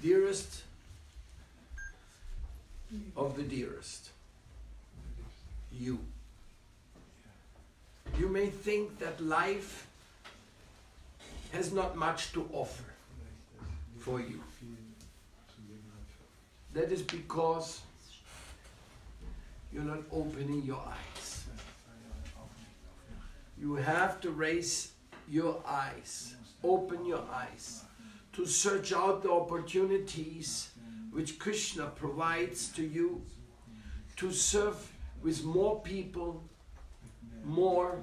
dearest of the dearest, you. You may think that life has not much to offer for you. That is because you're not opening your eyes. You have to raise your eyes, open your eyes, to search out the opportunities which Krishna provides to you to serve with more people, more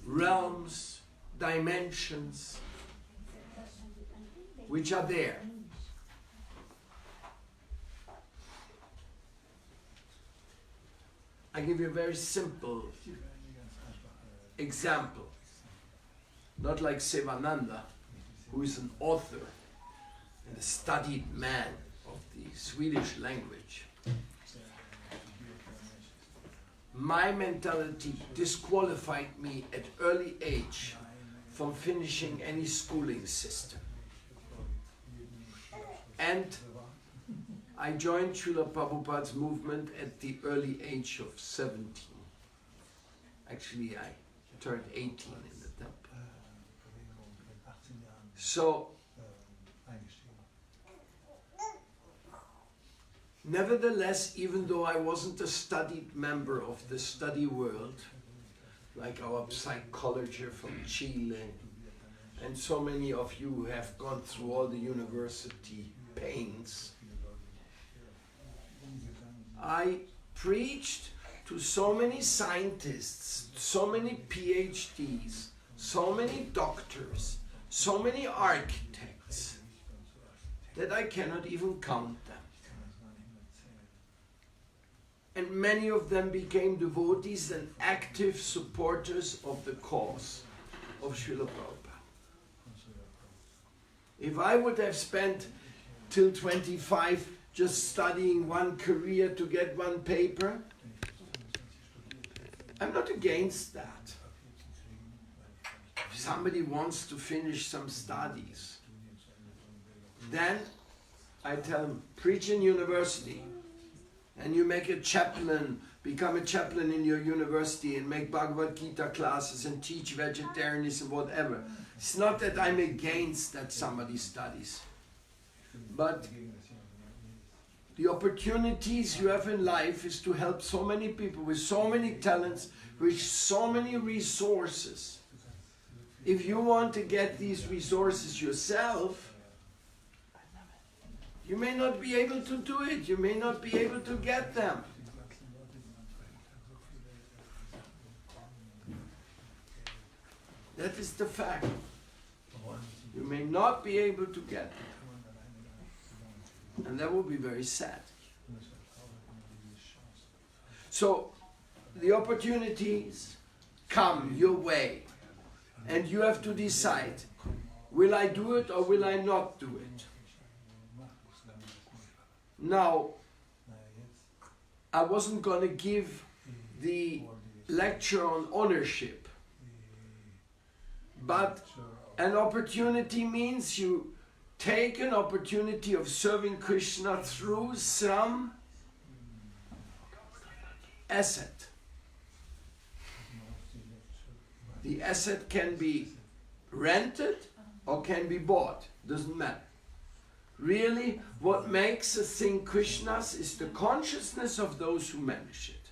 realms, dimensions, which are there. I give you a very simple example, not like Sevananda, who is an author and a studied man of the Swedish language. My mentality disqualified me at early age from finishing any schooling system. And I joined Srila Prabhupada's movement at the early age of 17. Actually, I turned 18 in the temple. So, nevertheless, even though I wasn't a studied member of the study world, like our psychology from Chile, and so many of you who have gone through all the university pains, I preached to so many scientists, so many PhDs, so many doctors, so many architects, that I cannot even count them. And many of them became devotees and active supporters of the cause of Srila Prabhupada. If I would have spent till 25 just studying one career to get one paper, I'm not against that. If somebody wants to finish some studies, then I tell them, preach in university, and you make a chaplain, become a chaplain in your university and make Bhagavad Gita classes and teach vegetarianism, whatever. It's not that I'm against that somebody studies, but the opportunities you have in life is to help so many people with so many talents, with so many resources. If you want to get these resources yourself, you may not be able to do it. You may not be able to get them. That is the fact. You may not be able to get them. And that will be very sad. So, the opportunities come your way. And you have to decide, will I do it or will I not do it? Now, I wasn't going to give the lecture on ownership, but an opportunity means you take an opportunity of serving Krishna through some asset. The asset can be rented or can be bought, doesn't matter. Really, what makes a thing Krishna's is the consciousness of those who manage it.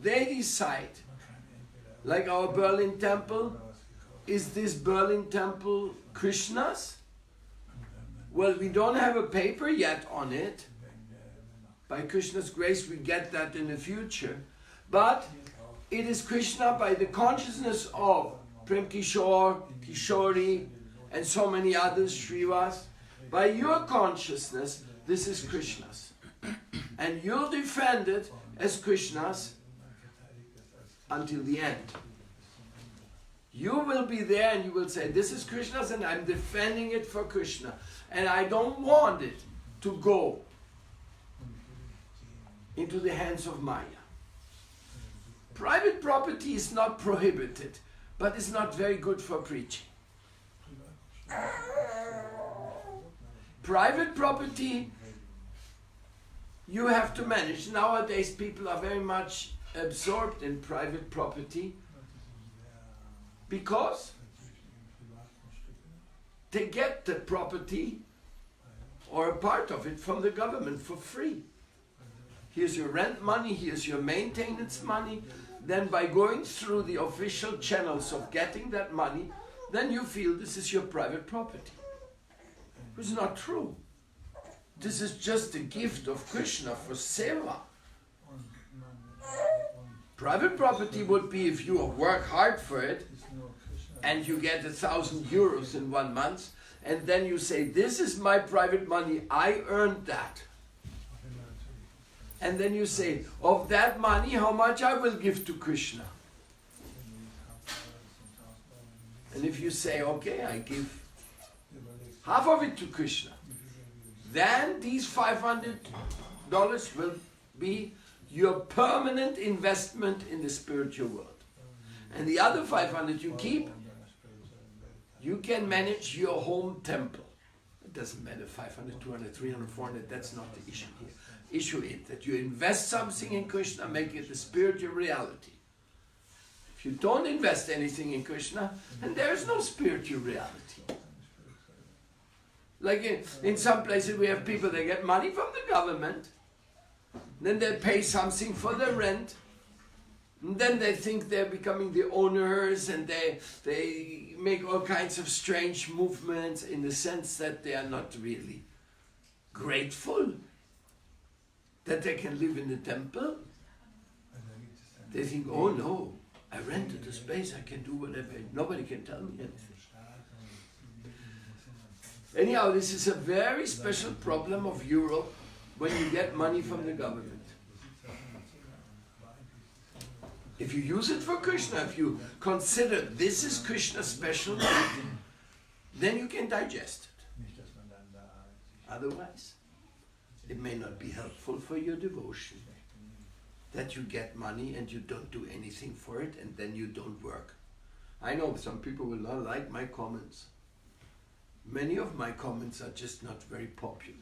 They decide, like our Berlin temple, is this Berlin temple Krishna's? Well, we don't have a paper yet on it. By Krishna's grace, we get that in the future. But it is Krishna by the consciousness of Prem Kishore, Kishori, and so many others, Srivas. By your consciousness, this is Krishna's. And you'll defend it as Krishna's until the end. You will be there and you will say, this is Krishna's and I'm defending it for Krishna. And I don't want it to go into the hands of Maya. Private property is not prohibited, but it's not very good for preaching. Private property, you have to manage. Nowadays people are very much absorbed in private property because they get the property or a part of it from the government for free. Here's your rent money, here's your maintenance money. Then by going through the official channels of getting that money, then you feel this is your private property. It's not true. This is just a gift of Krishna for seva. Private property would be if you work hard for it and you get 1,000 euros in 1 month, and then you say, this is my private money, I earned that. And then you say, of that money, how much I will give to Krishna. And if you say, okay, I give half of it to Krishna, then these $500 will be your permanent investment in the spiritual world. And the other 500 you keep, you can manage your home temple. It doesn't matter, 500, 200, 300, 400, that's not the issue here. Issue is that you invest something in Krishna, make it a spiritual reality. If you don't invest anything in Krishna, then there is no spiritual reality. Like in some places we have people, they get money from the government, then they pay something for the rent, and then they think they're becoming the owners, and they make all kinds of strange movements in the sense that they are not really grateful that they can live in the temple. They think, oh no, I rented a space, I can do whatever, nobody can tell me anything. Anyhow, this is a very special problem of Europe when you get money from the government. If you use it for Krishna, if you consider this is Krishna's special need, then you can digest it. Otherwise, it may not be helpful for your devotion that you get money and you don't do anything for it and then you don't work. I know some people will not like my comments. Many of my comments are just not very popular.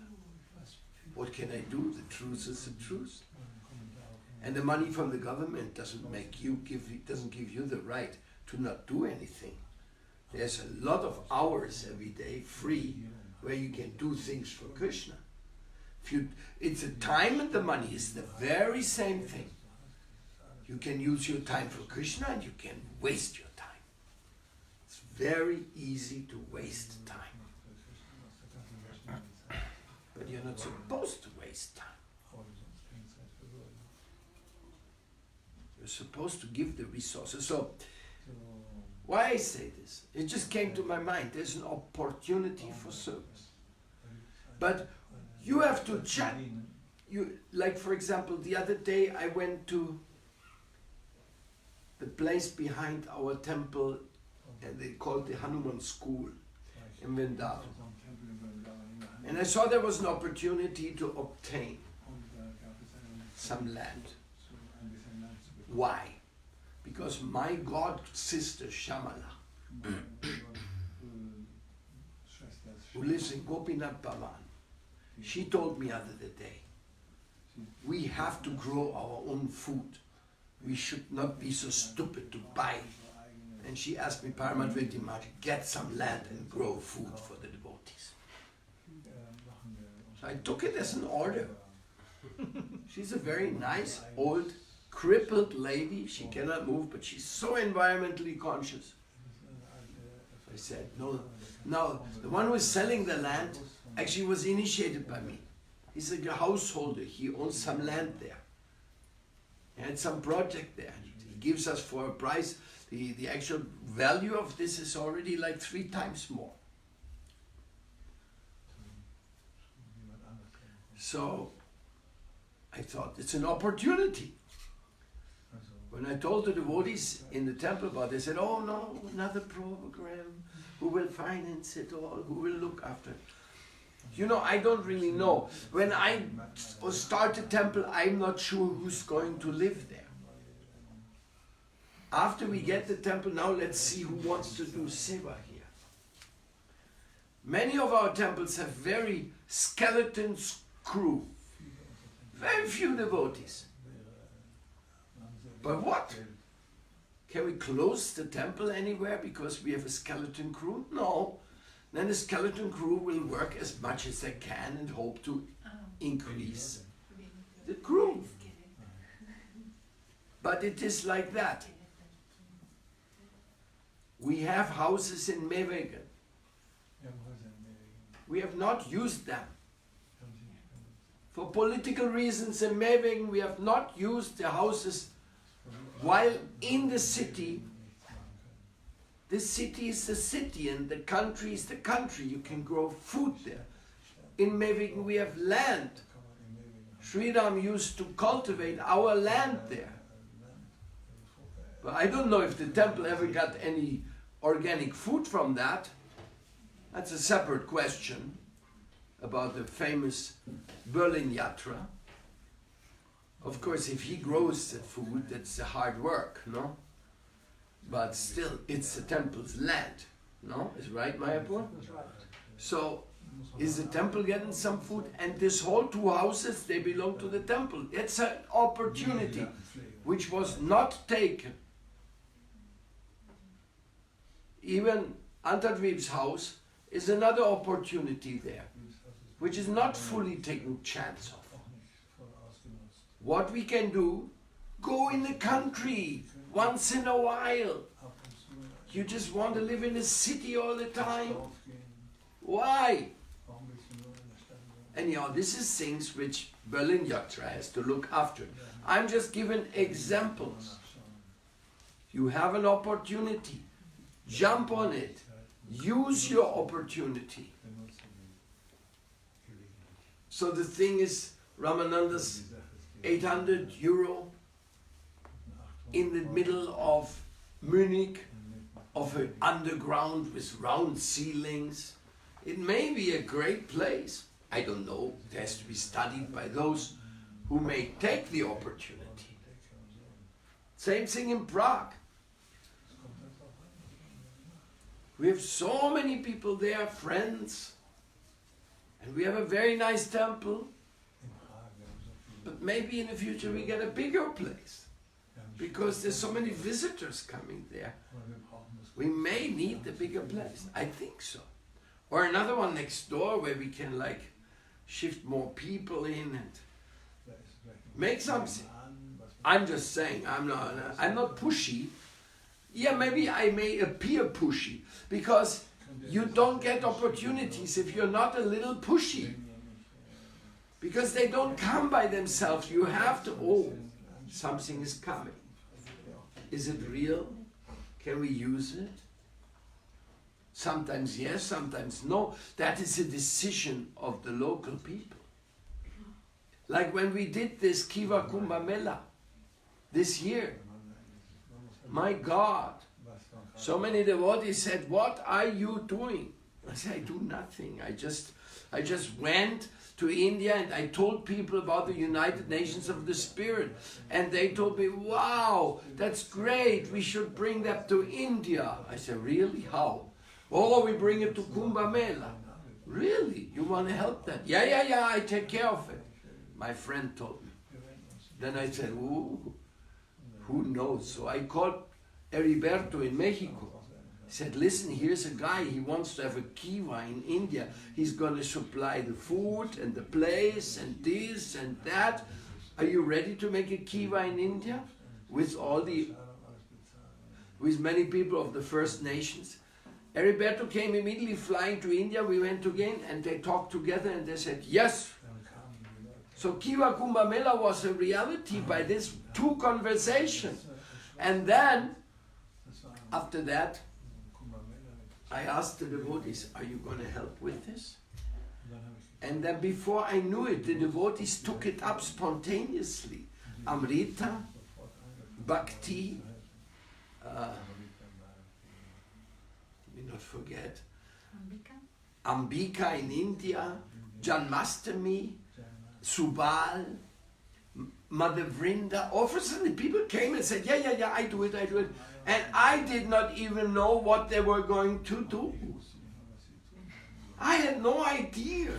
What can I do? The truth is the truth. And the money from the government doesn't give you the right to not do anything. There's a lot of hours every day free where you can do things for Krishna. It's the time and the money is the very same thing. You can use your time for Krishna and you can waste your time. It's very easy to waste time. But you're not supposed to waste time. You're supposed to give the resources. So, why I say this? It just came to my mind. There's an opportunity for service. But you have to check. Like for example, the other day I went to the place behind our temple, and they called the Hanuman School in Vrindavan. And I saw there was an opportunity to obtain some land. Why? Because my god sister Shamala, who lives in Gopinath Bhavan, she told me other day, we have to grow our own food. We should not be so stupid to buy. And she asked me, Paramadvaiti Maharaj, get some land and grow food for the devotees. So I took it as an order. She's a very nice, old, crippled lady. She cannot move, but she's so environmentally conscious. I said, no. Now, the one who is selling the land actually was initiated by me. He's a householder. He owns some land there. He had some project there. He gives us for a price. The actual value of this is already like 3 times more. So I thought it's an opportunity. When I told the devotees in the temple about it, they said, oh no, another program. Who will finance it all? Who will look after it? You know, I don't really know. When I start a temple, I'm not sure who's going to live there. After we get the temple, now let's see who wants to do seva here. Many of our temples have very skeleton crew. Very few devotees. But what? Can we close the temple anywhere because we have a skeleton crew? No. Then the skeleton crew will work as much as they can and hope to increase the crew. But it is like that. We have houses in Mewegen. We have not used them. For political reasons in Mewegen, we have not used the houses while in the city. The city is the city and the country is the country. You can grow food there. In Mewegen we have land. Sridham used to cultivate our land there. But I don't know if the temple ever got any organic food from that. That's a separate question about the famous Berlin Yatra. Of course, if he grows the food, that's hard work, no? But still, it's the temple's land, no? Is right, Mayapur? So, is the temple getting some food? And this whole two houses, they belong to the temple. It's an opportunity which was not taken. Even Antadvip's house is another opportunity there, which is not fully taken chance of. What we can do, go in the country once in a while. You just want to live in a city all the time. Why? Anyhow, this is things which Berlin Yatra has to look after. I'm just giving examples. You have an opportunity. Jump on it. Use your opportunity. So the thing is, Ramananda's 800 euro in the middle of Munich, of an underground with round ceilings. It may be a great place. I don't know. It has to be studied by those who may take the opportunity. Same thing in Prague. We have so many people there, friends. And we have a very nice temple. But maybe in the future we get a bigger place. Because there's so many visitors coming there. We may need the bigger place. I think so. Or another one next door where we can like shift more people in and make something. I'm just saying, I'm not pushy. Yeah, maybe I may appear pushy because you don't get opportunities if you're not a little pushy. Because they don't come by themselves. You have to, oh, something is coming. Is it real? Can we use it? Sometimes yes, sometimes no. That is a decision of the local people. Like when we did this Kiva Kumbh Mela this year. My God. So many devotees said, what are you doing? I said, I do nothing. I just went to India and I told people about the United Nations of the Spirit. And they told me, wow, that's great. We should bring that to India. I said, really? How? Oh, we bring it to Kumbh Mela. Really? You want to help that? Yeah, I take care of it. My friend told me. Then I said, ooh, who knows? So I called Heriberto in Mexico. He said, listen, here's a guy, he wants to have a kiva in India. He's going to supply the food and the place and this and that. Are you ready to make a kiva in India? With many people of the First Nations. Heriberto came immediately flying to India. We went again and they talked together and they said, yes. So Kiva Kumbh Mela was a reality by these two conversations. And then, after that, I asked the devotees, are you going to help with this? And then before I knew it, the devotees took it up spontaneously. Amrita, Bhakti, let me not forget, Ambika in India, Janmastami, Subal, Mother Vrinda. All of a sudden people came and said, yeah, I do it. And I did not even know what they were going to do. I had no idea.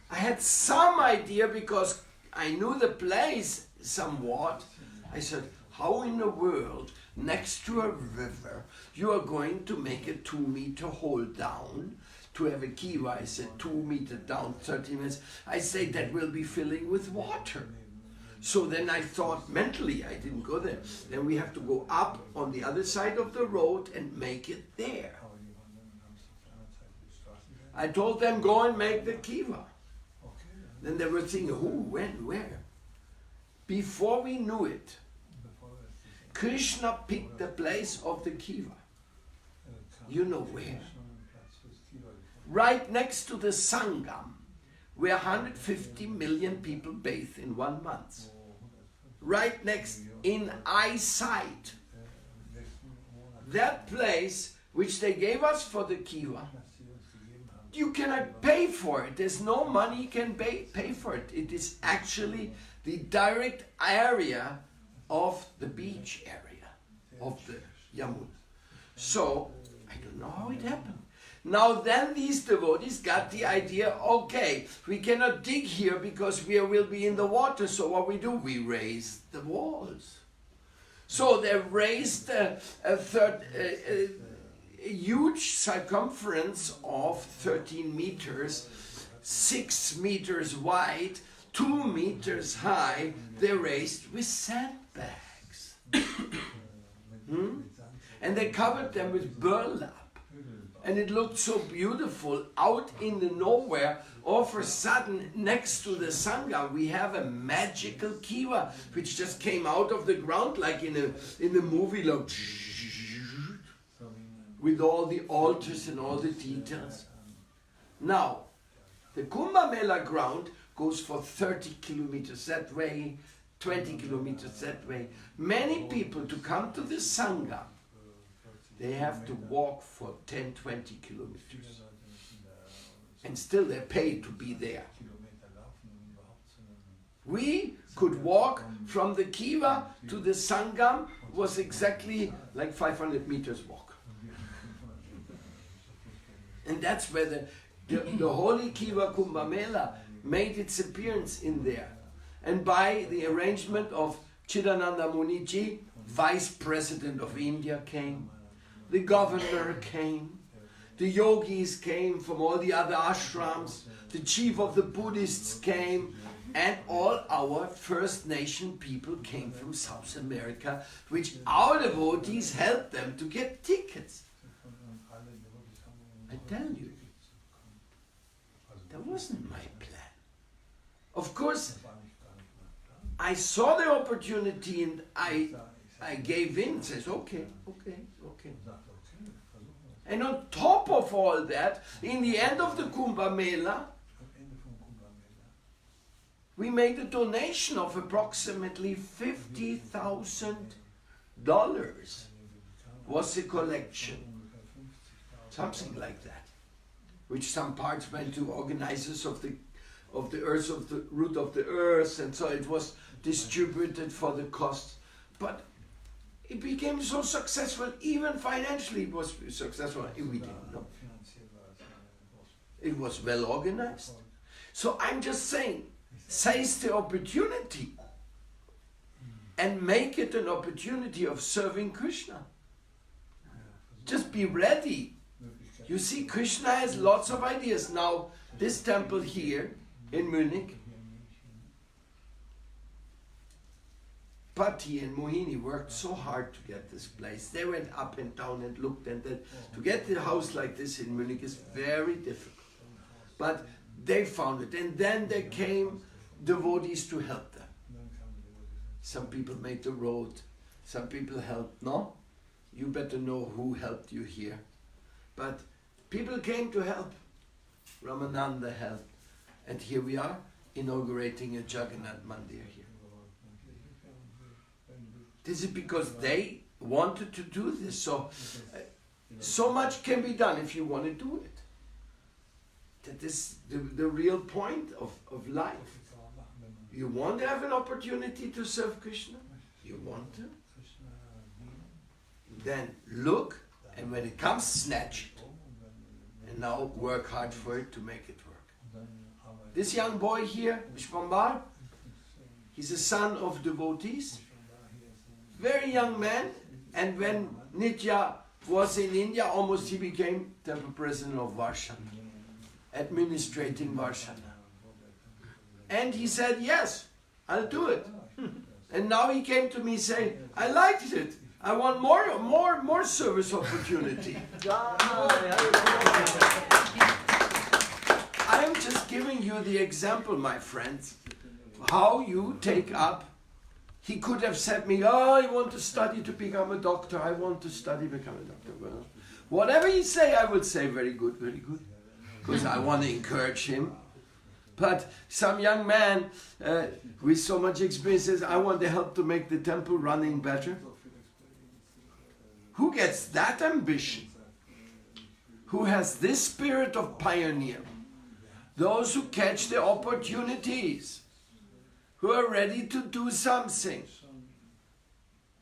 I had some idea because I knew the place somewhat. I said, how in the world, next to a river, you are going to make a 2-meter hole down to have a kiva? I said, 2 meters down, 30 minutes. I say, that will be filling with water. So then I thought mentally, I didn't go there. Then we have to go up on the other side of the road and make it there. I told them, go and make the kiva. Then they were thinking, who, when, where? Before we knew it, Krishna picked the place of the kiva. You know where? Right next to the Sangam, where 150 million people bathe in 1 month. Right next, in eyesight. That place which they gave us for the kiva, you cannot pay for it. There's no money you can pay for it. It is actually the direct area of the beach area of the Yamuna. So, I don't know how it happened. Now then these devotees got the idea, okay, we cannot dig here because we will be in the water, so what we do? We raise the walls. So they raised a huge circumference of 13 meters, 6 meters wide, 2 meters high. They raised with sandbags. And they covered them with burlap. And it looked so beautiful out in the nowhere. All of a sudden, next to the Sangha, we have a magical kiva which just came out of the ground like in the movie, like, with all the altars and all the details. Now, the Kumbh Mela ground goes for 30 kilometers that way, 20 kilometers that way. Many people, to come to the Sangha, they have to walk for 10, 20 kilometers. And still they're paid to be there. We could walk from the Kiva to the Sangam, was exactly like 500 meters walk. And that's where the Holy Kiva Kumbh Mela made its appearance in there. And by the arrangement of Chidananda Muniji, Vice President of India came, the governor came, the yogis came from all the other ashrams, the chief of the Buddhists came, and all our First Nation people came from South America, which our devotees helped them to get tickets. I tell you, that wasn't my plan. Of course, I saw the opportunity and I gave in, says, okay. And on top of all that, in the end of the Kumbh Mela, we made a donation of approximately $50,000 was the collection. Something like that. Which some parts went to organizers of the earth, of the root of the earth, and so it was distributed for the costs. But it became so successful, even financially it was successful. We didn't know. It was well organized. So I'm just saying, seize the opportunity and make it an opportunity of serving Krishna. Just be ready. You see, Krishna has lots of ideas. Now, this temple here in Munich, Patti and Mohini worked so hard to get this place. They went up and down and looked, and that to get the house like this in Munich is very difficult. But they found it, and then there came devotees to help them. Some people made the road, some people helped. No? You better know who helped you here. But people came to help. Ramananda helped. And here we are, inaugurating a Jagannath Mandir here. This is because they wanted to do this. So much can be done if you want to do it. That is the real point of life. You want to have an opportunity to serve Krishna? You want to? Then look, and when it comes, snatch it. And now work hard for it to make it work. This young boy here, Vishwambar, he's a son of devotees, very young man, and when Nitya was in India, almost he became temple president of Varshan, administrating Varshan. And he said, yes, I'll do it. And now he came to me saying, I liked it. I want more service opportunity. I am just giving you the example, my friends, how you take up. He could have said me, oh, I want to study to become a doctor. I want to study to become a doctor. Well, whatever he say, I would say very good, because I want to encourage him. But some young man with so much experience says, I want to help to make the temple running better. Who gets that ambition? Who has this spirit of pioneer? Those who catch the opportunities, who are ready to do something.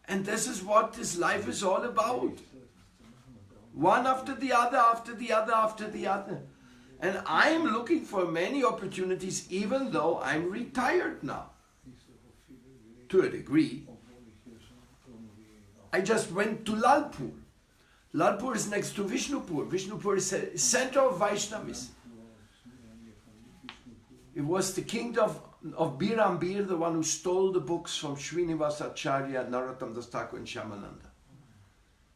And this is what this life is all about. One after the other, after the other, after the other. And I'm looking for many opportunities, even though I'm retired now. To a degree. I just went to Lalpur. Lalpur is next to Vishnupur. Vishnupur is a center of Vaishnavis. It was the kingdom of Birambir, the one who stole the books from Srinivasacharya, Narottam Das Thakur and Shyamananda.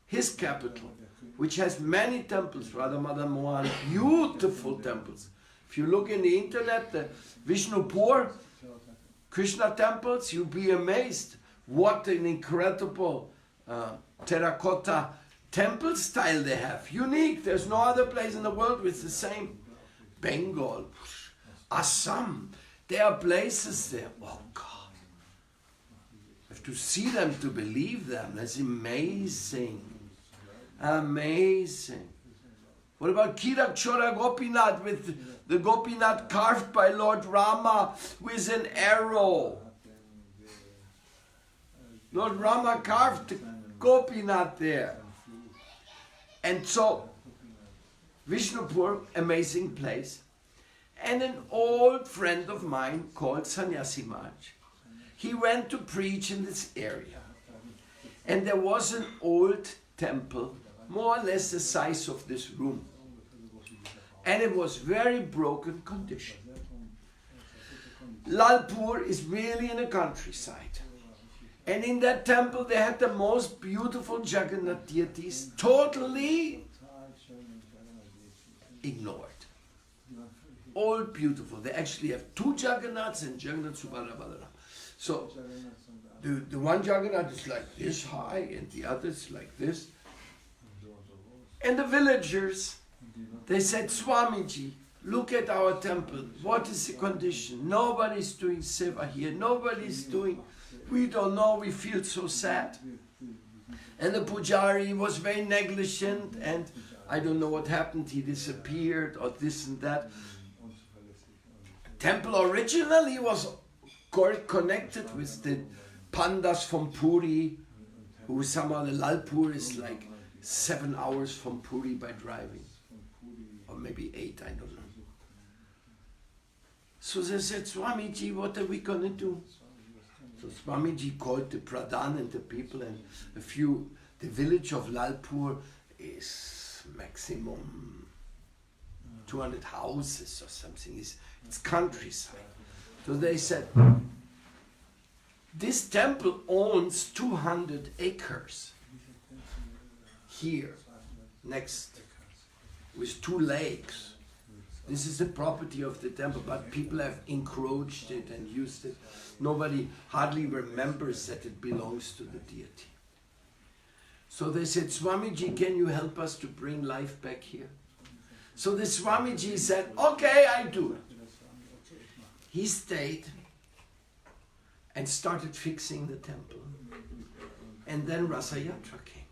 His capital, which has many temples, Radha Madan Mohan, beautiful temples. If you look in the internet, the Vishnupur, Krishna temples, you'll be amazed. What an incredible terracotta temple style they have. Unique, there's no other place in the world with the same. Bengal, Assam, there are places there. Oh God. You have to see them to believe them. That's amazing. Amazing. What about Kirakshora Gopinath with the Gopinath carved by Lord Rama with an arrow? Lord Rama carved the Gopinath there. And so, Vishnupur, amazing place. And an old friend of mine called Sannyasi Maharaj, he went to preach in this area. And there was an old temple, more or less the size of this room. And it was very broken condition. Lalpur is really in the countryside. And in that temple they had the most beautiful Jagannath deities, totally ignored. All beautiful. They actually have two Jagannaths and Jagannath Subhadra. So the one Jagannath is like this high and the other is like this. And the villagers, they said, Swamiji, look at our temple. What is the condition? Nobody's doing seva here. Nobody's doing, we don't know, we feel so sad. And the pujari was very negligent and I don't know what happened. He disappeared or this and that. Temple originally was connected with the pandas from Puri, who somehow the Lalpur is like 7 hours from Puri by driving, or maybe 8, I don't know. So they said, Swamiji, what are we going to do? So Swamiji called the Pradhan and the people and a few, the village of Lalpur is maximum 200 houses or something, it's countryside. So they said, this temple owns 200 acres here, next, with 2 lakes. This is the property of the temple, but people have encroached it and used it. Nobody hardly remembers that it belongs to the deity. So they said, Swamiji, can you help us to bring life back here? So the Swamiji said, okay, I do it. He stayed and started fixing the temple. And then Rasa Yatra came.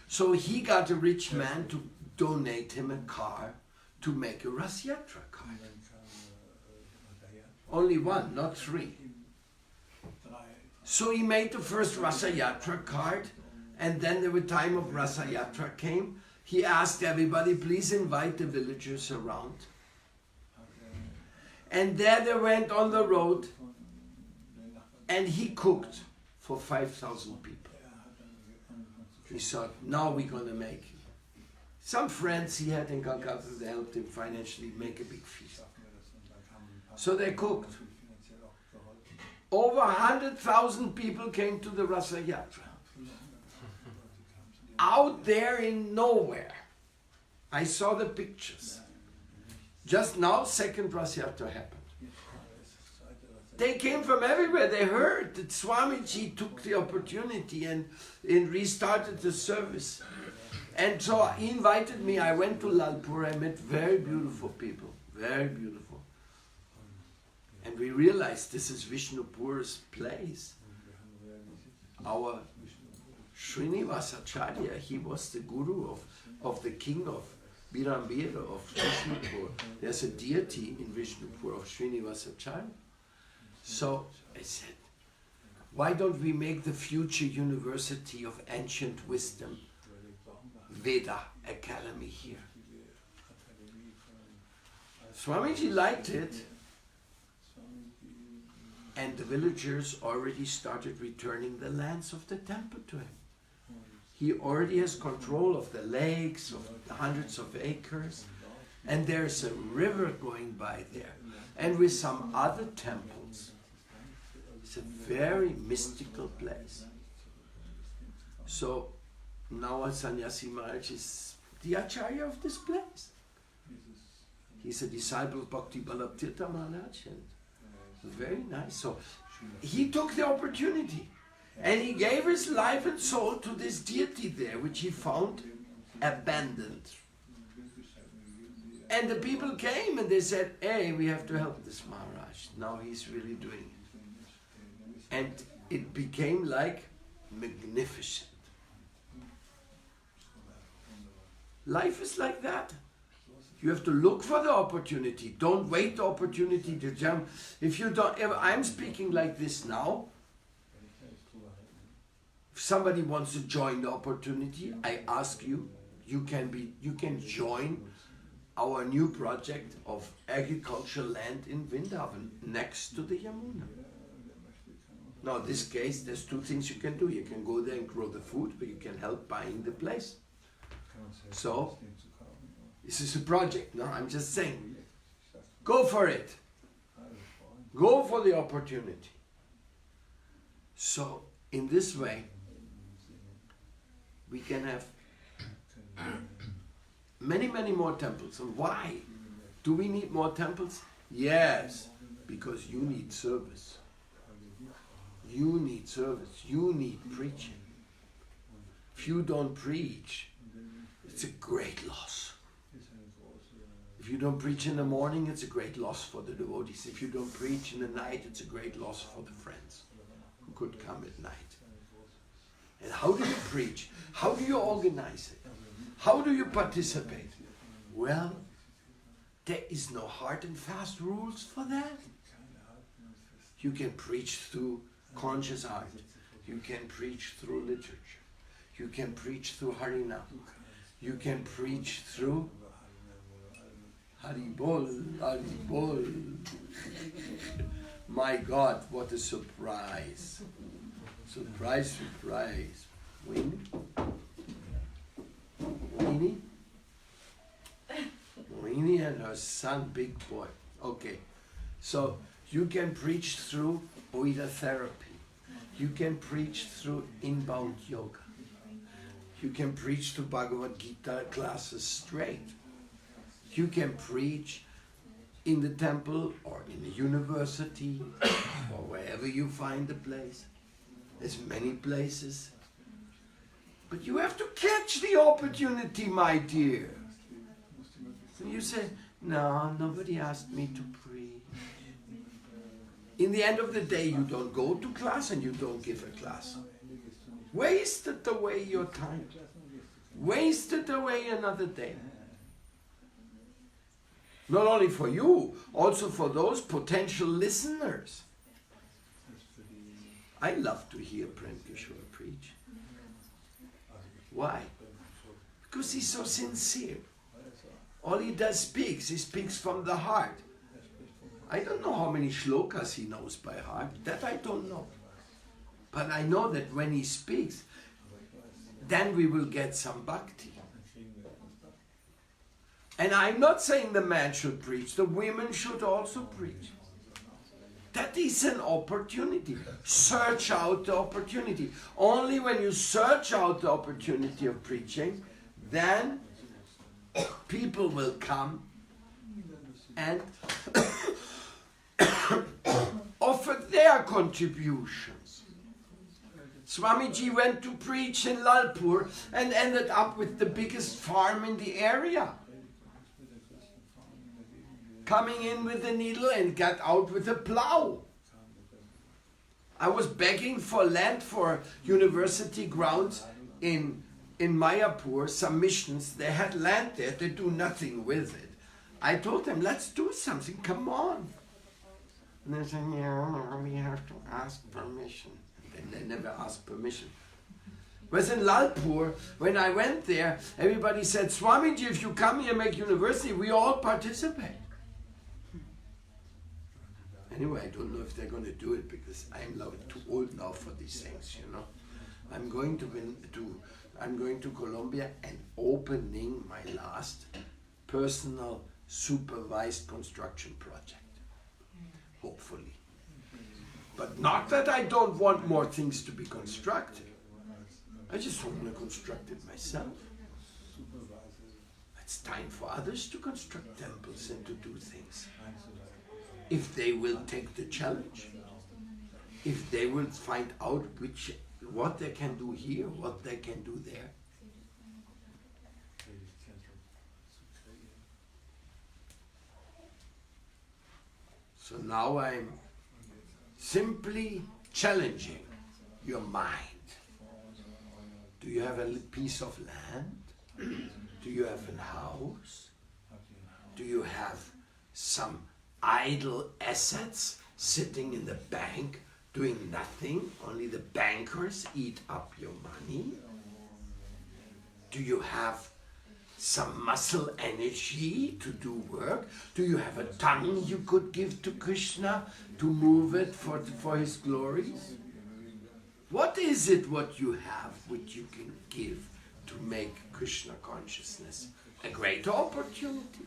So he got a rich man to donate him a car to make a Rasa Yatra card. Only one, not 3. So he made the first Rasa Yatra card, and then the time of Rasa Yatra came. he asked everybody, please invite the villagers around. And there they went on the road, and he cooked for 5,000 people. He thought, now we're going to make it. Some friends he had in Calcutta, they helped him financially make a big feast. So they cooked. Over 100,000 people came to the Rasa Yatra. Out there in nowhere. I saw the pictures. Just now, second Rasa Yatra happened. They came from everywhere. They heard that Swamiji took the opportunity and restarted the service. And so he invited me. I went to Lalpur. I met very beautiful people. Very beautiful. And we realized this is Vishnupur's place. Our Srinivasacharya, he was the guru of the king of Birambira, of Vishnupur. There's a deity in Vishnupur of Srinivasacharya. So I said, why don't we make the future university of ancient wisdom, Veda Academy here? Swamiji liked it, and the villagers already started returning the lands of the temple to him. He already has control of the lakes, of the hundreds of acres, and there's a river going by there, and with some other temples. It's a very mystical place. So now Sannyasi Maharaj is the Acharya of this place. He's a disciple of Bhakti Balabhtirtha Maharaj, and it's very nice. So he took the opportunity and he gave his life and soul to this deity there, which he found abandoned. And the people came and they said, hey, we have to help this Maharaj. Now he's really doing it. And it became like magnificent. Life is like that. You have to look for the opportunity. Don't wait the opportunity to jump. If you don't, if I'm speaking like this now, if somebody wants to join the opportunity, I ask you, you can join our new project of agricultural land in Vrindavan next to the Yamuna. Now in this case, there's two things you can do. You can go there and grow the food, but you can help buying the place. So, this is a project. No, I'm just saying, go for it. Go for the opportunity. So, in this way, we can have many, many more temples. And why? Do we need more temples? Yes, because you need service. You need service. You need preaching. If you don't preach, it's a great loss. If you don't preach in the morning, it's a great loss for the devotees. If you don't preach in the night, it's a great loss for the friends who could come at night. And how do you preach? How do you organize it? How do you participate? Well, there is no hard and fast rules for that. You can preach through conscious art. You can preach through literature. You can preach through Harinam. You can preach through Haribol, Haribol. My God, what a surprise. Surprise, surprise. Winnie? Winnie? Winnie and her son, big boy. Okay. So you can preach through Oida therapy. You can preach through inbound yoga. You can preach through Bhagavad Gita classes straight. You can preach in the temple or in the university or wherever you find a place. There's many places. But you have to catch the opportunity, my dear. And you say, no, nobody asked me to preach. In the end of the day, you don't go to class and you don't give a class. Wasted away your time. Wasted away another day. Not only for you, also for those potential listeners. I love to hear Prem Kishore preach. Why? Because he's so sincere. All he does speaks. He speaks from the heart. I don't know how many shlokas he knows by heart. That I don't know. But I know that when he speaks, then we will get some bhakti. And I'm not saying the man should preach. The women should also preach. That is an opportunity. Search out the opportunity. Only when you search out the opportunity of preaching, then people will come and offer their contributions. Swamiji went to preach in Lalpur and ended up with the biggest farm in the area. Coming in with a needle and got out with a plow. I was begging for land for university grounds in Mayapur, some missions. They had land there, they do nothing with it. I told them, let's do something, come on. And they said, yeah, we have to ask permission. And they never asked permission. Whereas in Lalpur, when I went there, everybody said, Swamiji, if you come here and make university, we all participate. Anyway, I don't know if they're going to do it because I'm too old now for these things, you know. I'm going to Colombia and opening my last personal supervised construction project. Hopefully. But not that I don't want more things to be constructed. I just don't want to construct it myself. It's time for others to construct temples and to do things. If they will take the challenge. If they will find out what they can do here, what they can do there. So now I'm simply challenging your mind. Do you have a piece of land? Do you have a house? Do you have some idle assets sitting in the bank doing nothing? Only the bankers eat up your money? Do you have some muscle energy to do work? Do you have a tongue you could give to Krishna to move it for his glories? What is it what you have which you can give to make Krishna consciousness a greater opportunity?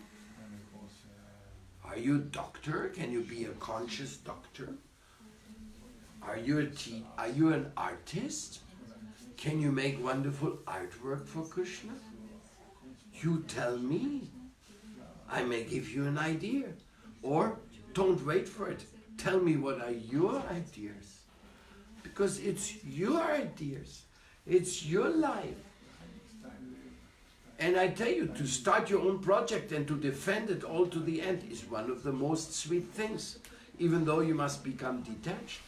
Are you a doctor? Can you be a conscious doctor? Are you an artist? Can you make wonderful artwork for Krishna? You tell me. I may give you an idea. Or don't wait for it. Tell me what are your ideas. Because it's your ideas. It's your life. And I tell you, to start your own project and to defend it all to the end is one of the most sweet things, even though you must become detached.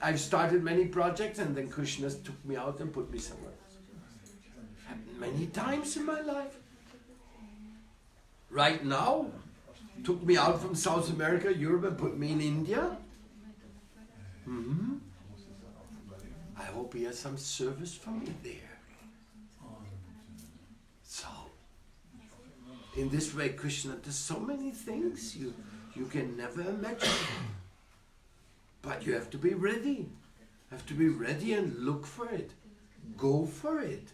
I've started many projects and then Krishna took me out and put me somewhere else. Happened many times in my life. Right now, took me out from South America, Europe, and put me in India. I hope he has some service for me there. So, in this way, Krishna does so many things you can never imagine. But you have to be ready. Have to be ready and look for it. Go for it.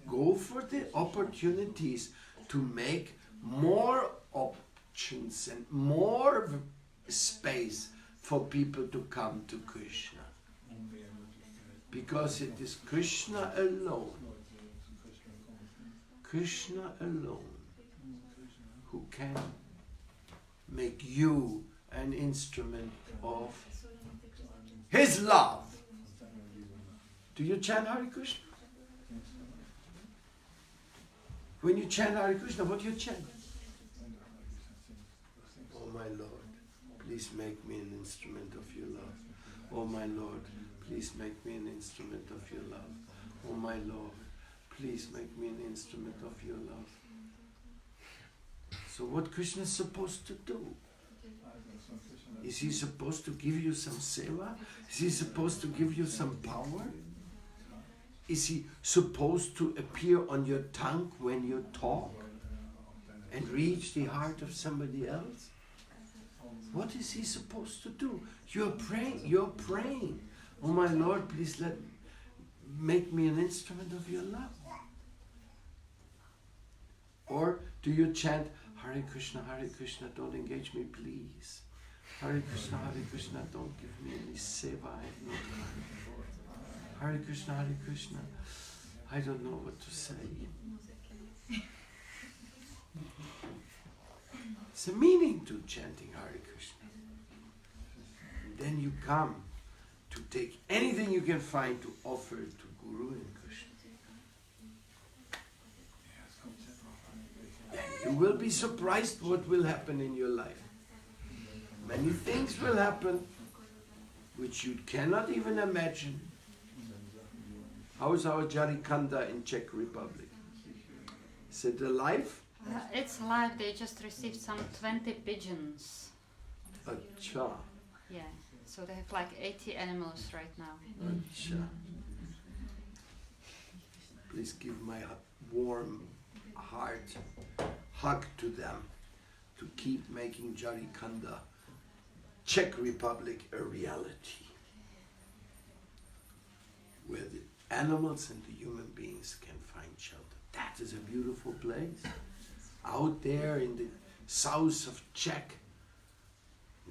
Go for the opportunities to make more options and more space for people to come to Krishna. Because it is Krishna alone, who can make you an instrument of his love. Do you chant Hare Krishna? When you chant Hare Krishna, what do you chant? Oh my Lord, please make me an instrument of your love. Oh my Lord, please make me an instrument of your love. Oh my Lord, please make me an instrument of your love. So what Krishna is supposed to do? Is he supposed to give you some seva? Is he supposed to give you some power? Is he supposed to appear on your tongue when you talk and reach the heart of somebody else? What is he supposed to do? You're praying. Oh my Lord, please make me an instrument of your love. Or do you chant, Hare Krishna, don't engage me, please. Hare Krishna, don't give me any seva, I have no time. Hare Krishna, I don't know what to say. It's a meaning to chanting Hare Krishna. Then you come to take anything you can find to offer to Guru and Krishna. And you will be surprised what will happen in your life. Many things will happen which you cannot even imagine. How is our Jarikanda in Czech Republic? Is it alive? It's alive. They just received some 20 pigeons. Acha. Yeah. So they have like 80 animals right now. Acha. Please give my warm heart hug to them to keep making Jarikanda, Czech Republic, a reality, where the animals and the human beings can find shelter. That is a beautiful place. Out there in the south of Czech,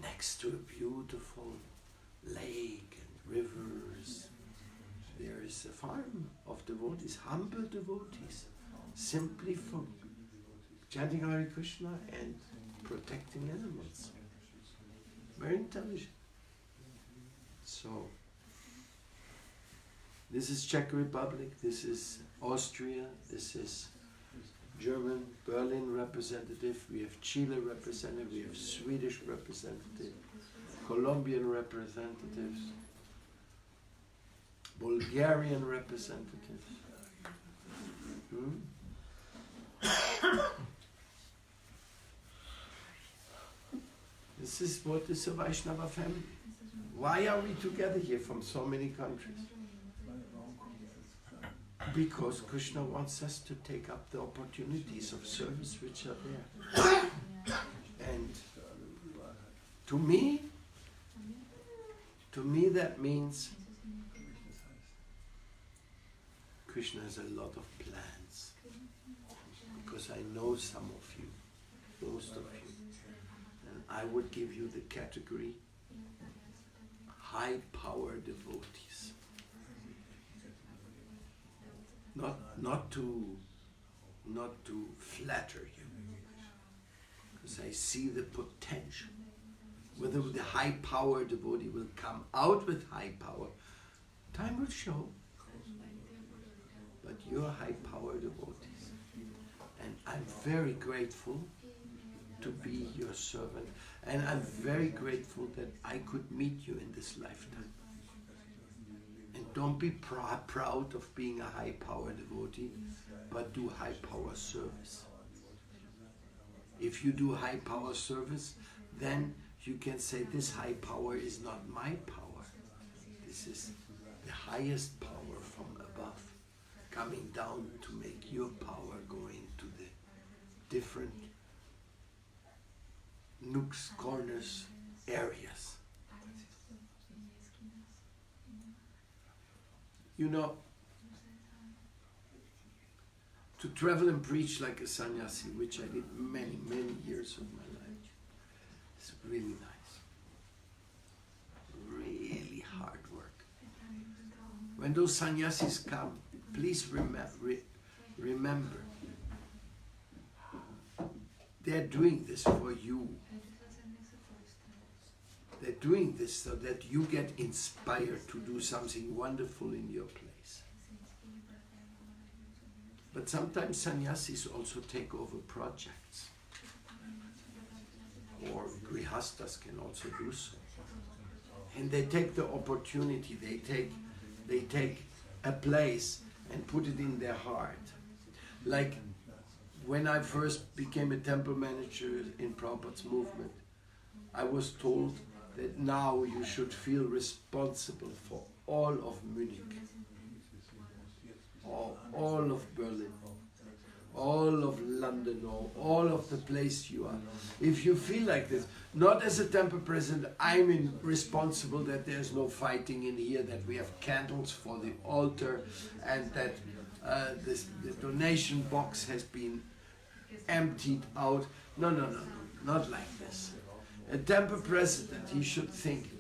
next to a beautiful lake and rivers, there is a farm of devotees, humble devotees, simply for chanting Hare Krishna and protecting animals. Very intelligent. So, this is Czech Republic, this is Austria, this is German, Berlin representative, we have Chile representative, we have Swedish representative, Colombian representatives, Bulgarian representatives. This is what is a Vaishnava family. Why are we together here from so many countries? Because Krishna wants us to take up the opportunities of service which are there. And to me that means Krishna has a lot of plans. Because I know some of you, most of you. And I would give you the category high power devotees. Not to flatter you, because I see the potential. Whether the high power devotee will come out with high power, time will show. But you're high power devotees, and I'm very grateful to be your servant, and I'm very grateful that I could meet you in this lifetime. And don't be proud of being a high-power devotee, but do high-power service. If you do high-power service, then you can say this high power is not my power. This is the highest power from above, coming down to make your power go into the different nooks, corners, areas. You know, to travel and preach like a sannyasi, which I did many, many years of my life, is really nice. Really hard work. When those sannyasis come, please remember, they're doing this for you. They're doing this so that you get inspired to do something wonderful in your place. But sometimes sannyasis also take over projects. Or grihastas can also do so. And they take the opportunity, they take a place and put it in their heart. Like when I first became a temple manager in Prabhupada's movement, I was told that now you should feel responsible for all of Munich. all of Berlin, all of London, or all of the place you are. If you feel like this, not as a temple president, I'm responsible that there's no fighting in here, that we have candles for the altar, and that the donation box has been emptied out. No, not like this. A temple president, he should think,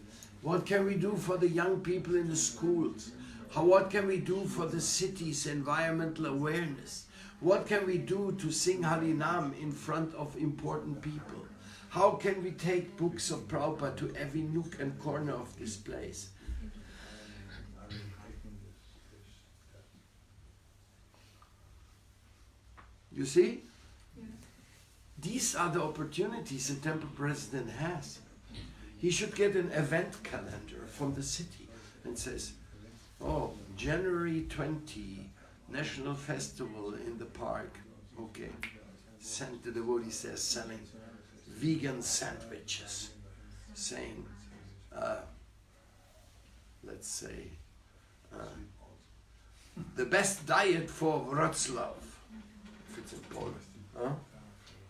what can we do for the young people in the schools? What can we do for the city's environmental awareness? What can we do to sing Harinam in front of important people? How can we take books of Prabhupada to every nook and corner of this place? You see? These are the opportunities a temple president has. He should get an event calendar from the city and says, oh, January 20, National Festival in the park. Okay. Send the devotees there selling vegan sandwiches, saying, let's say, the best diet for Wrocław, if it's in Poland. Huh?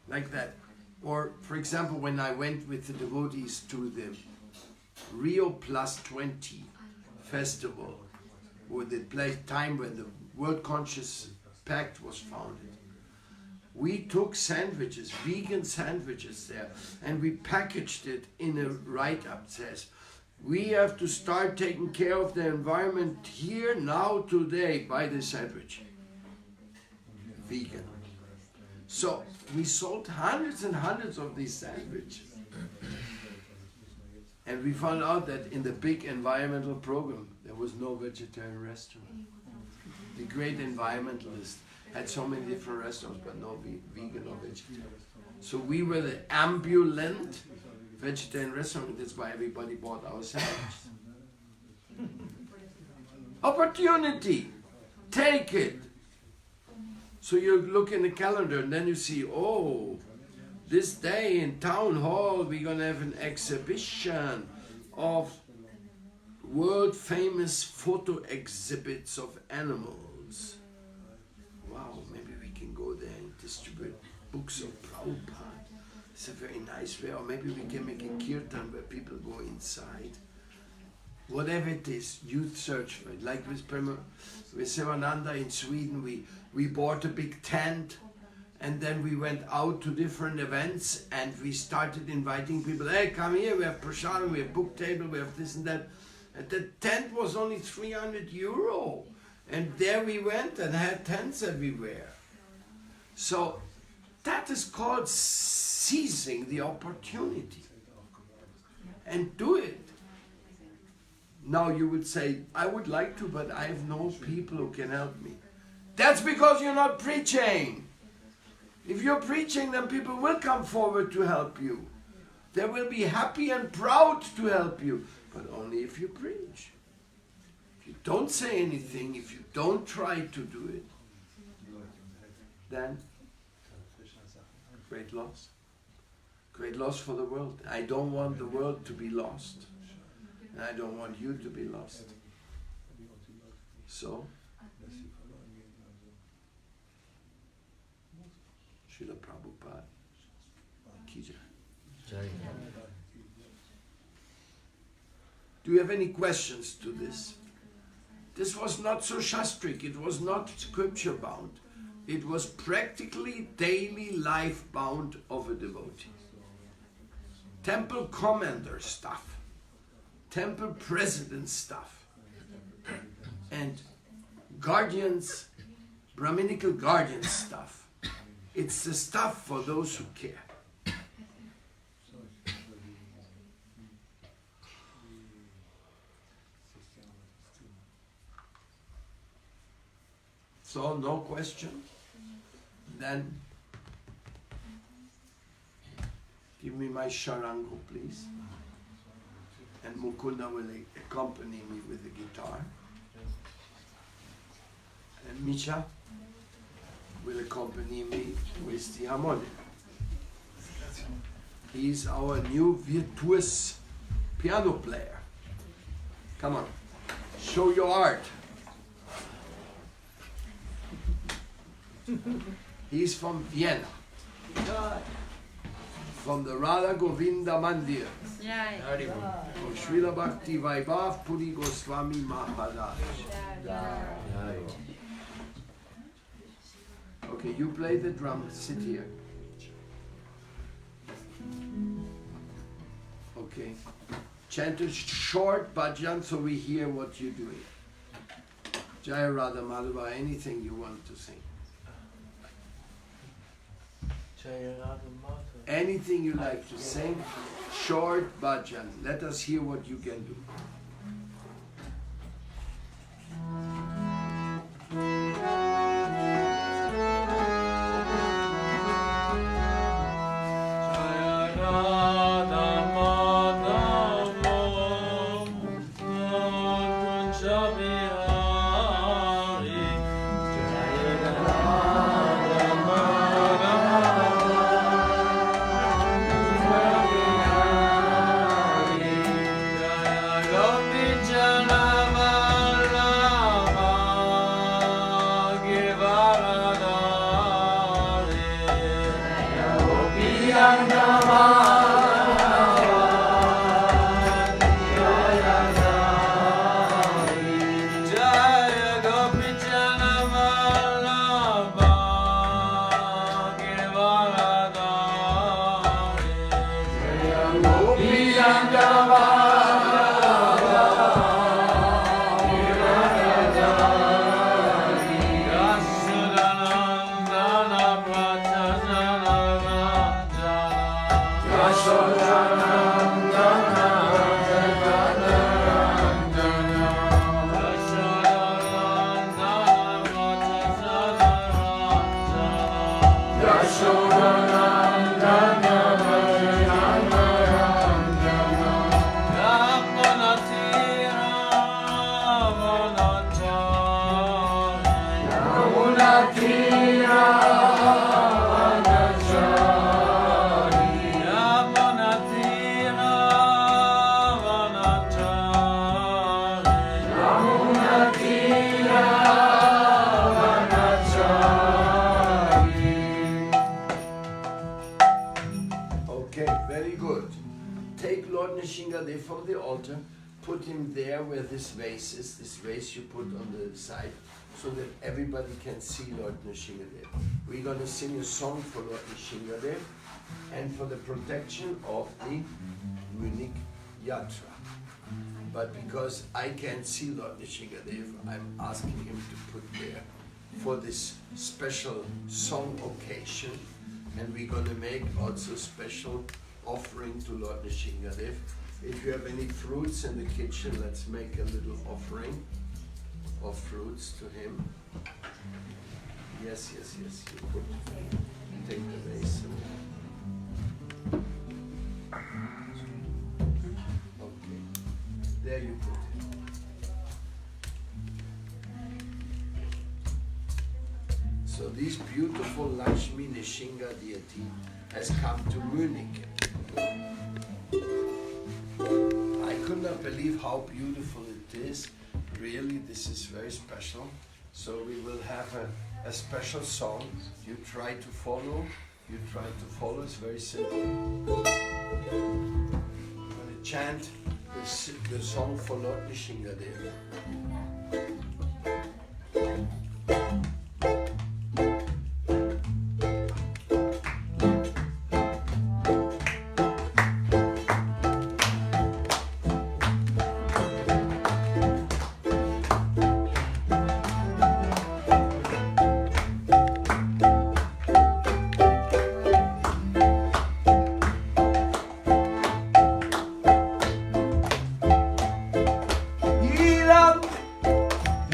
Like that. Or, for example, when I went with the devotees to the Rio Plus 20 festival, or the time when the World Conscious Pact was founded, we took sandwiches, vegan sandwiches there, and we packaged it in a write-up. It says, we have to start taking care of the environment here, now, today, by the sandwich. Vegan. So we sold hundreds and hundreds of these sandwiches. And we found out that in the big environmental program, there was no vegetarian restaurant. The great environmentalist had so many different restaurants, but no vegan or vegetarian. So we were the ambulant vegetarian restaurant. That's why everybody bought our sandwiches. Opportunity! Take it! So you look in the calendar and then you see, oh, this day in town hall we're going to have an exhibition of world famous photo exhibits of animals. Wow, maybe we can go there and distribute books of Prabhupada. It's a very nice way. Or maybe we can make a kirtan where people go inside. Whatever it is, youth search for it. Like with Sivananda in Sweden, we bought a big tent, and then we went out to different events and we started inviting people. Hey, come here, we have prasadam, we have book table, we have this and that. And the tent was only €300. And there we went and had tents everywhere. So that is called seizing the opportunity. And do it. Now you would say, I would like to, but I have no people who can help me. That's because you're not preaching. If you're preaching, then people will come forward to help you. They will be happy and proud to help you, but only if you preach. If you don't say anything, if you don't try to do it, then great loss. Great loss for the world. I don't want the world to be lost. And I don't want you to be lost. So, Srila Prabhupada ki jai. Do you have any questions to this? This was not so shastric, it was not scripture bound. It was practically daily life bound of a devotee. Temple commander stuff. Temple president stuff. And guardians, Brahminical guardian stuff. It's the stuff for those who care. So, no question? Then, give me my charango, please. And Mukunda will accompany me with the guitar. And Misha will accompany me with the harmonium. He's our new virtuous piano player. Come on, show your art. He's from Vienna. From the Radha Govinda Mandir. Jaj. From Srila B.A. Goswami Maharaj. Okay, you play the drum, sit here. Okay. Chant a short bhajan so we hear what you're doing. Jaya Radha Madhava, anything you want to sing. Anything you like to sing, short bhajan. Let us hear what you can do. From the altar, put him there where this vase is. This vase you put on the side so that everybody can see Lord Nrsingadev. We're going to sing a song for Lord Nrsingadev and for the protection of the Munich Yatra. But because I can't see Lord Nrsingadev, I'm asking him to put there for this special song occasion, and we're going to make also special offering to Lord Nrsingadev. If you have any fruits in the kitchen, let's make a little offering of fruits to him. Yes, yes, yes. You take the vase. Okay. There you put it. So this beautiful Lakshmi Nrsinga deity has come to Munich. I could not believe how beautiful it is. Really, this is very special. So we will have a special song. You try to follow. It's very simple. I'm going to chant the song for Lord Nrsingadev.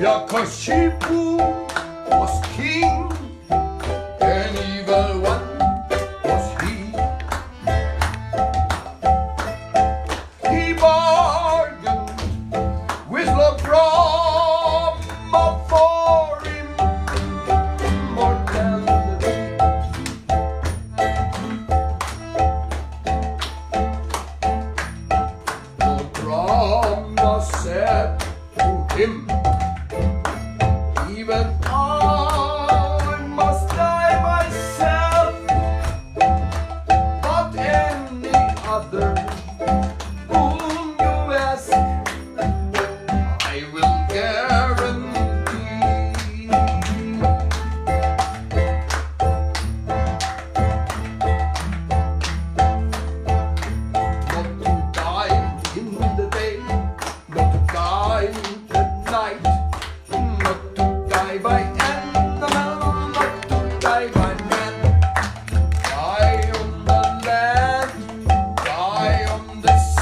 Yakashipu was king, an evil one was he. He bargained with the Brahma for immortality. The Brahma said to him, even I must Whom you ask, I will guarantee. Not to die in the day, not to die at night, not to die by animal, not to die by man. Die on the land, die on the sea.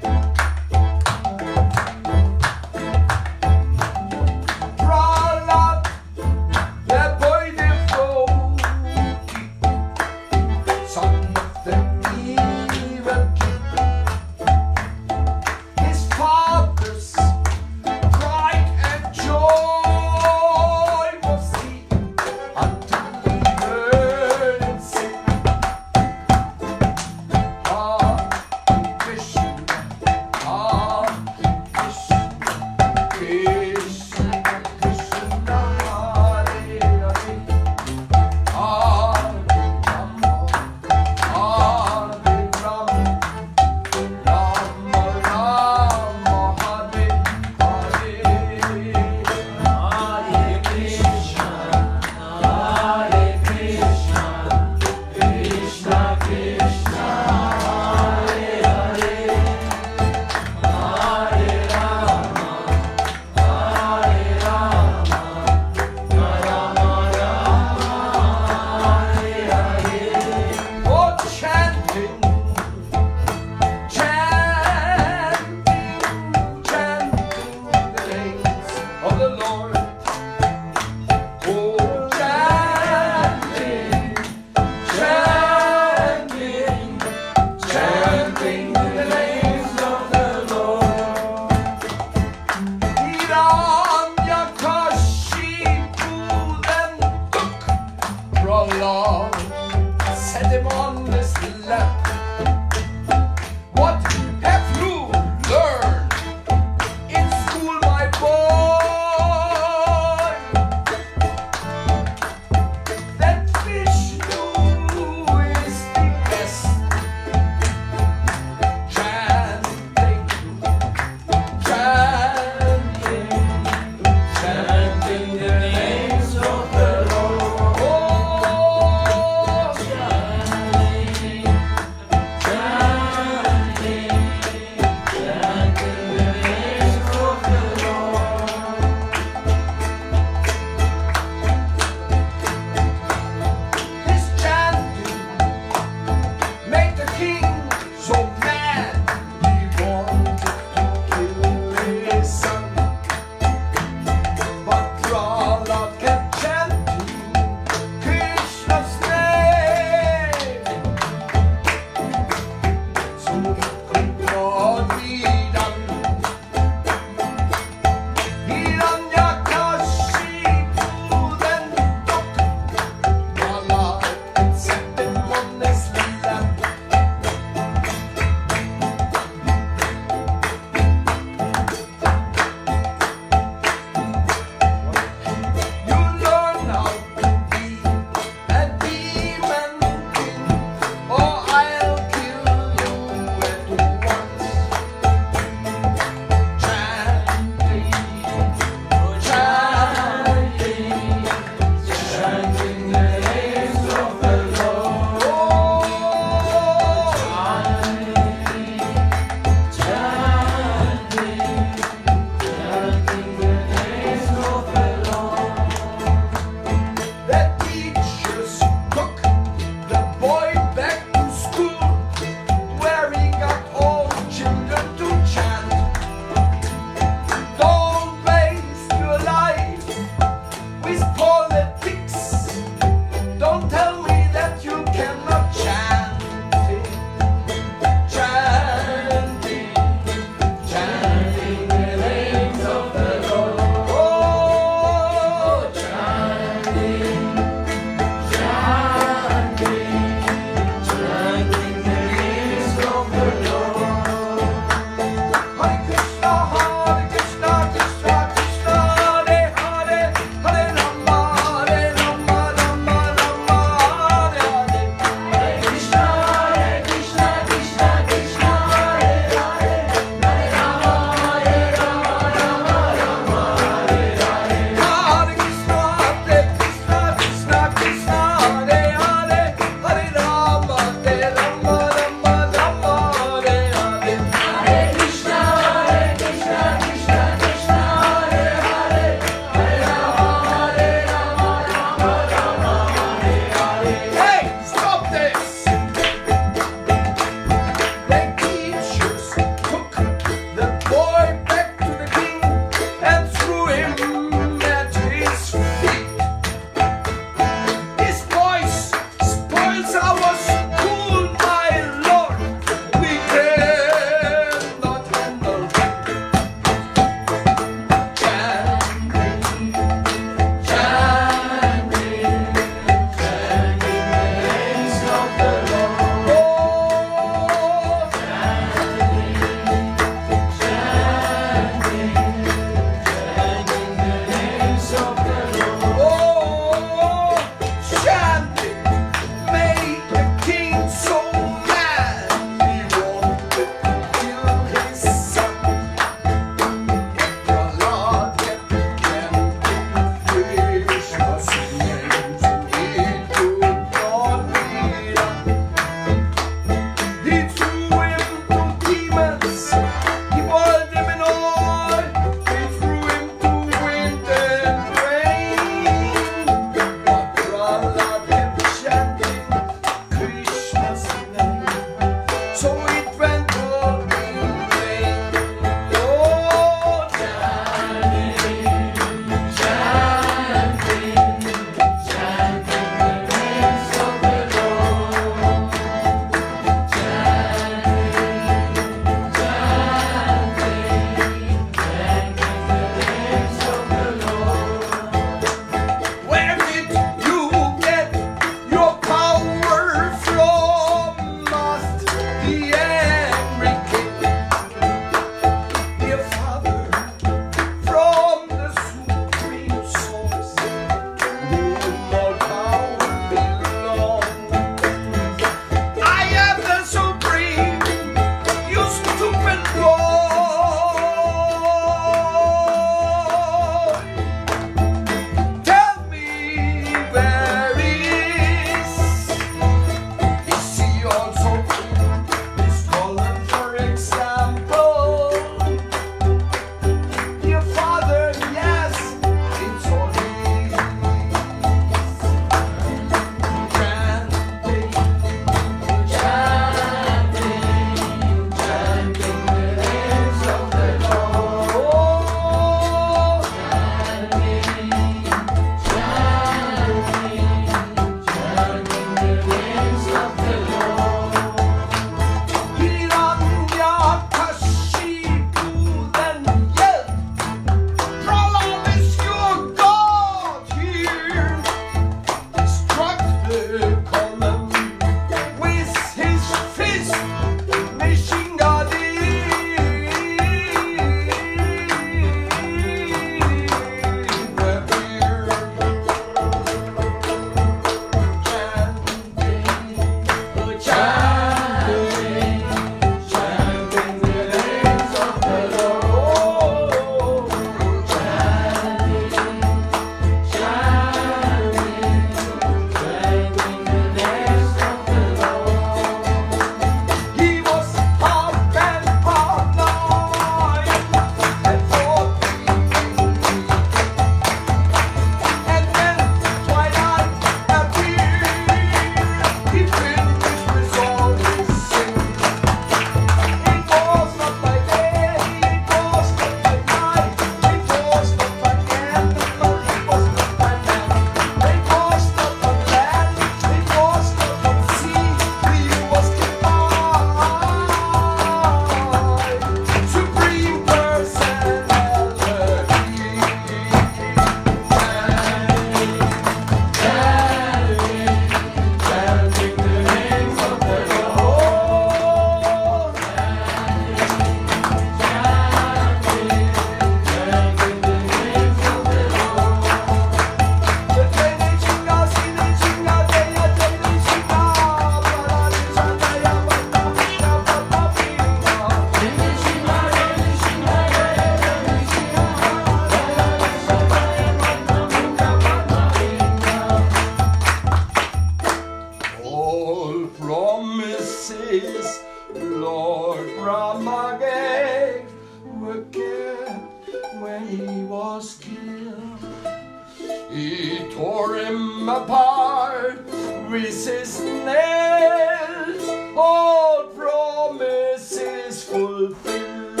He tore him apart with his nails. All promises fulfilled.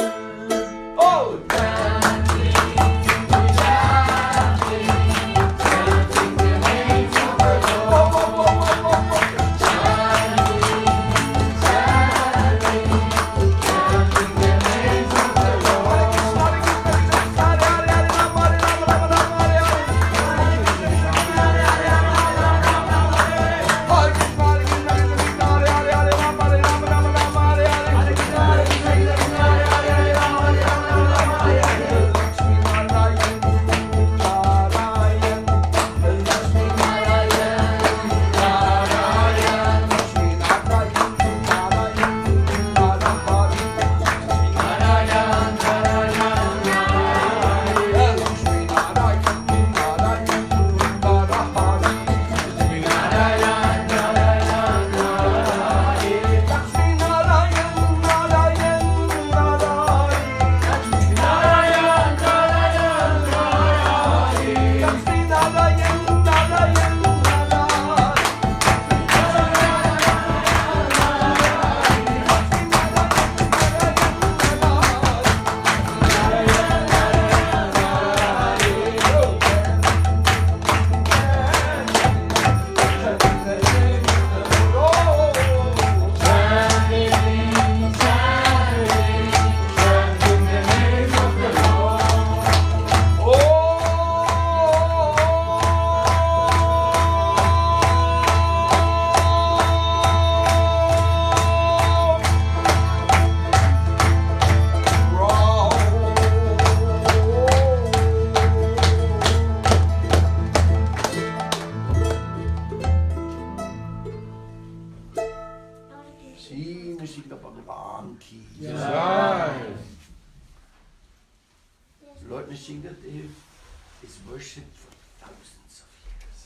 Oh, Lord Nishingadev is worshipped for thousands of years.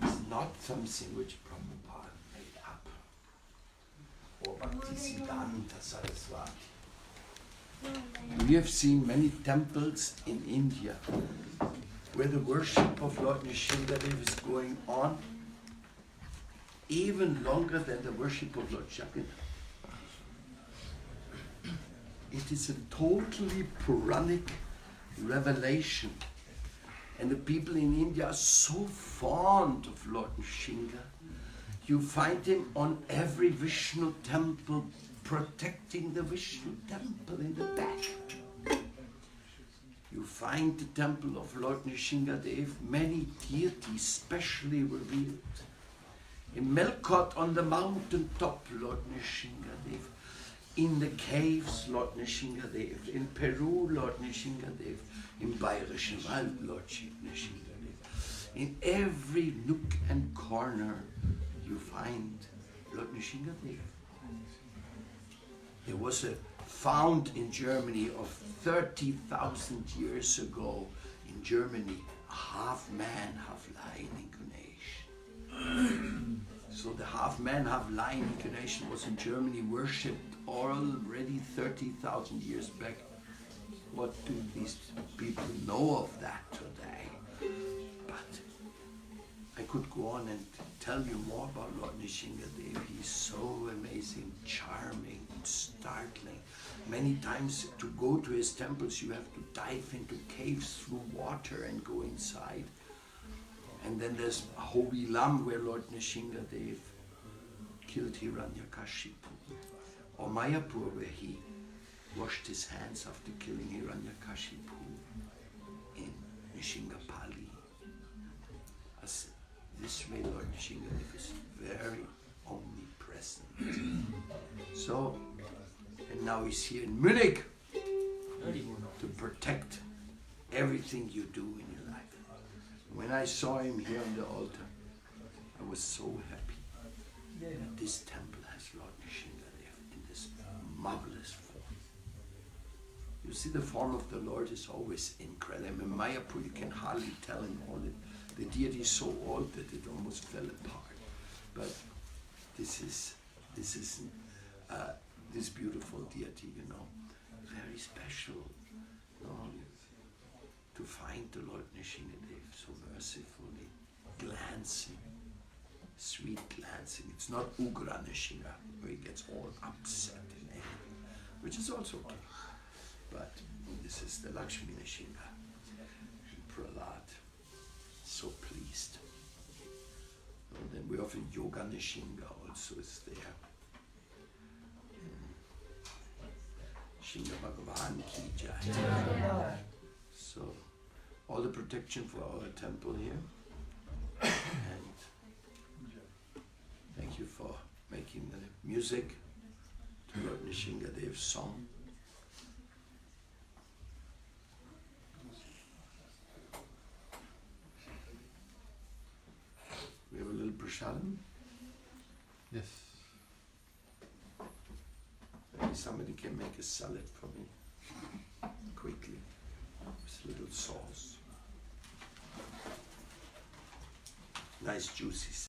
It's not something which Prabhupada made up, or Bhaktisiddhanta Saraswati. We have seen many temples in India where the worship of Lord Nishingadev is going on even longer than the worship of Lord Jagannath. It is a totally Puranic revelation. And the people in India are so fond of Lord Nishinga. You find him on every Vishnu temple, protecting the Vishnu temple in the back. You find the temple of Lord Nishingadev, many deities specially revealed. In Melkot on the mountain top, Lord Nishingadev. In the caves, Lord Nishingadev. In Peru, Lord Nishingadev. In Bayerischen Wald, Lord Nishingadev. In every nook and corner, you find Lord Nishingadev. There was a found in Germany of 30,000 years ago in Germany, half man, half lion incarnation. So the half man, half lion incarnation was in Germany worshipped already 30,000 years back. What do these people know of that today? But I could go on and tell you more about Lord Nishingadev. He's so amazing, charming, startling. Many times to go to his temples you have to dive into caves through water and go inside. And then there's Hovilam where Lord Nishingadev killed Hiranyakashipu. Or Mayapur where he washed his hands after killing Hiranyakashipu in Nishingapali. As this way Lord Nishingadev is very omnipresent. So, and now he's here in Munich to protect everything you do in your life. When I saw him here on the altar, I was so happy that this temple has Lord Nishingadev in this marvelous form. You see, the form of the Lord is always incredible. In Mayapur you can hardly tell him all it. The deity is so old that it almost fell apart. But this is this beautiful deity, you know, very special. To find the Lord Nishingadev, so mercifully, glancing, sweet glancing. It's not Ugra Nishinga, where he gets all upset and angry, which is also okay. But this is the Lakshmi Nishinga. Prahlad, so pleased. And then we offer Yoga Nishinga also is there. Shinga Bhagavan Ki Jai. So, all the protection for our temple here. And thank you for making the music to Lord Nishingadev's song. We have a little prasadam. Yes. Maybe somebody can make a salad for me quickly with a little sauce. Nice juicy